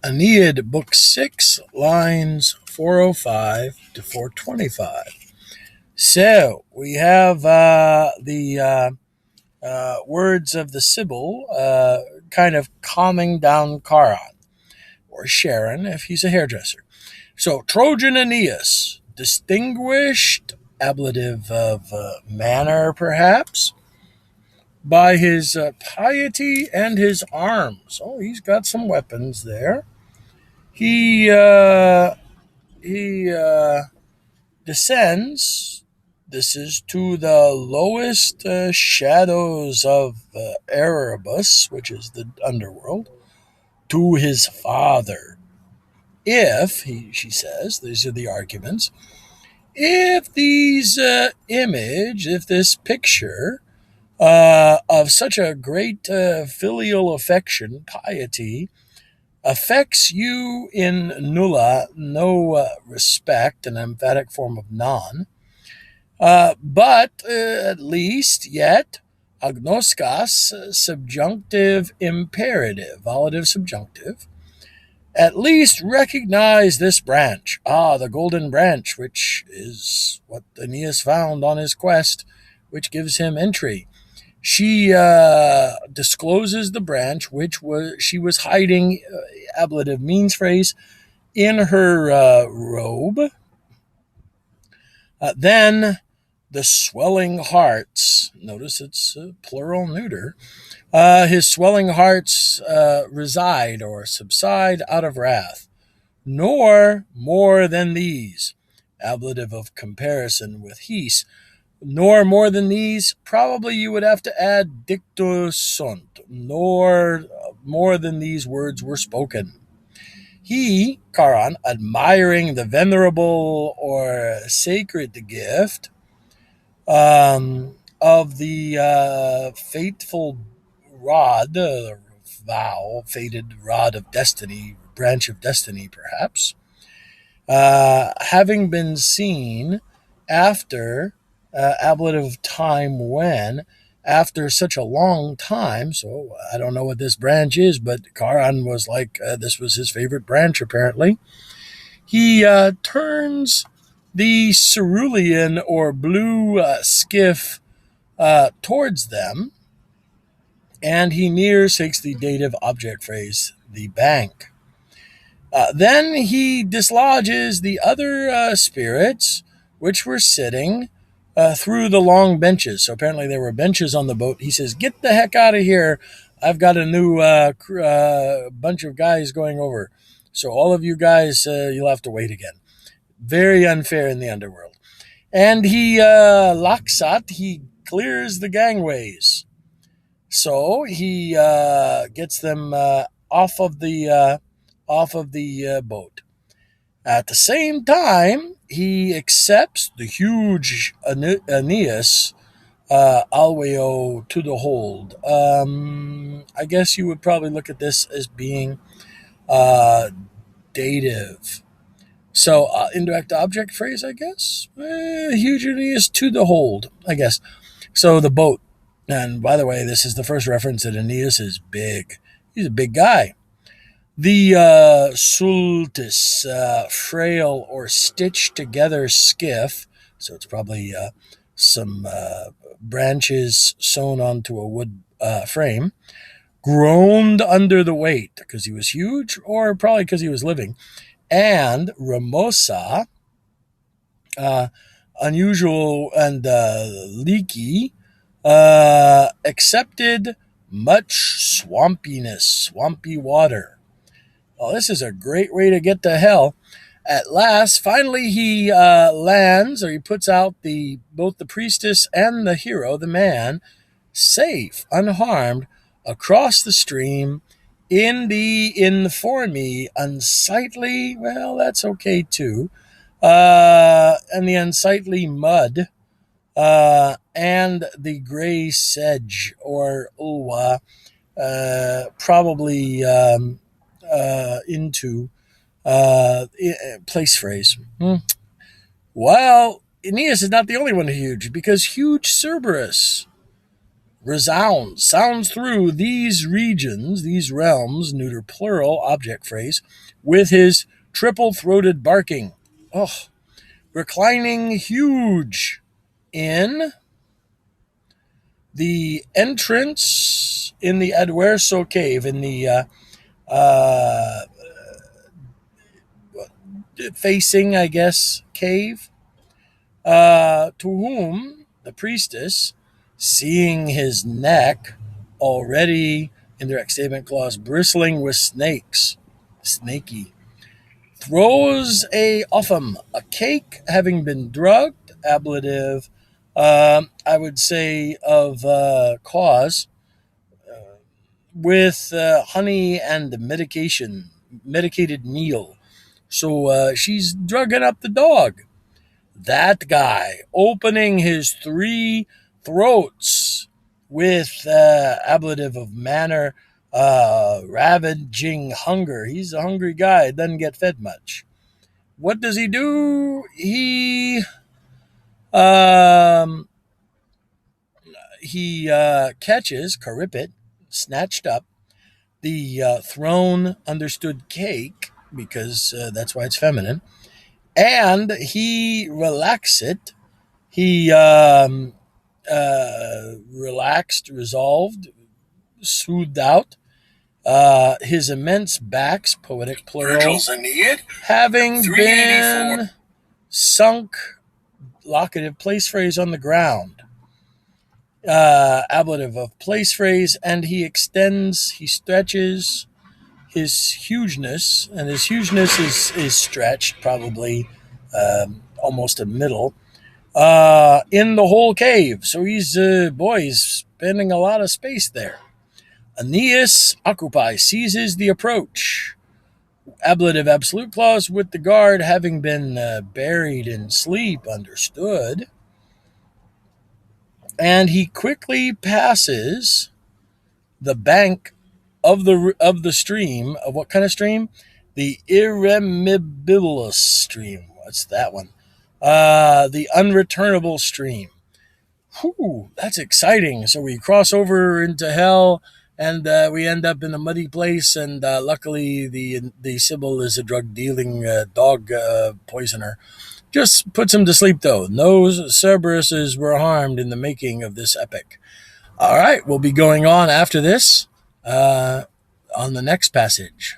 Aeneid, Book 6, lines 405 to 425. So we have the words of the Sibyl kind of calming down Charon, or Sharon if he's a hairdresser. So Trojan Aeneas, distinguished, ablative of manner perhaps, by his piety and his arms. Oh, he's got some weapons there. He descends. This is to the lowest shadows of Erebus, which is the underworld, to his father. She says, these are the arguments, if if this picture of such a great filial affection, piety, affects you in nulla, no respect, an emphatic form of non, but at least yet agnoskas, subjunctive imperative, volative subjunctive, at least recognize this branch, the golden branch, which is what Aeneas found on his quest, which gives him entry. She discloses the branch which she was hiding, ablative means phrase, in her robe. Then the swelling hearts, notice it's plural neuter, his swelling hearts reside or subside out of wrath, nor more than these, ablative of comparison with his, nor more than these, probably you would have to add dictus sunt, nor more than these words were spoken. He, Charon, admiring the venerable or sacred gift of the fateful rod, fated rod of destiny, branch of destiny perhaps, having been seen after ablative time when, after such a long time, so I don't know what this branch is, but Charon was like, this was his favorite branch apparently. He turns the cerulean or blue skiff towards them, and he nears, takes the dative object phrase, the bank. Then he dislodges the other spirits which were sitting through the long benches. So apparently there were benches on the boat. He says, "Get the heck out of here. I've got a new bunch of guys going over. So all of you guys, you'll have to wait again." Very unfair in the underworld. And he, laksat, he clears the gangways. So he gets them off of the boat. At the same time, he accepts the huge Aeneas alweo to the hold. I guess you would probably look at this as being dative. So indirect object phrase, I guess. Huge Aeneas to the hold, I guess. So the boat. And by the way, this is the first reference that Aeneas is big. He's a big guy. The sultus, frail or stitched together skiff, so it's probably some branches sewn onto a wood frame, groaned under the weight because he was huge, or probably because he was living. And Ramosa, unusual and leaky, accepted much swampiness, swampy water. Oh, this is a great way to get to hell. At last, finally, he lands, or he puts out both the priestess and the hero, the man, safe, unharmed, across the stream in the informe, unsightly, well, that's okay too, and the unsightly mud, and the gray sedge, or ulwa, probably into place phrase. Well, Aeneas is not the only one huge, because huge Cerberus, sounds through these regions, these realms, neuter plural, object phrase, with his triple-throated barking. Oh, reclining huge in the entrance in the Adverso cave, in the uh, facing, I guess, cave, to whom the priestess, seeing his neck already, indirect statement clause, bristling with snakes, snaky, throws a offum, a cake having been drugged, ablative, I would say of cause, with honey and medicated meal. So she's drugging up the dog. That guy opening his three throats with ablative of manner, ravaging hunger. He's a hungry guy, doesn't get fed much. What does he do? Um, he catches, caripet, snatched up, the thrown understood cake, because that's why it's feminine, and he relaxed it. He relaxed, resolved, smoothed out his immense backs, poetic plural, having been sunk, locative place phrase, on the ground, ablative of place phrase, and he extends, he stretches his hugeness, and his hugeness is stretched, probably almost a middle, in the whole cave. So he's spending a lot of space there. Aeneas occupy, seizes the approach. Ablative absolute clause, with the guard having been buried in sleep, understood. And he quickly passes the bank of the stream. Of what kind of stream? The irremissibilus stream. What's that one? The unreturnable stream. Whew, that's exciting. So we cross over into hell, and we end up in a muddy place. And luckily, the Sibyl is a drug dealing dog poisoner. Just puts him to sleep, though. No Cerberuses were harmed in the making of this epic. All right, we'll be going on after this on the next passage.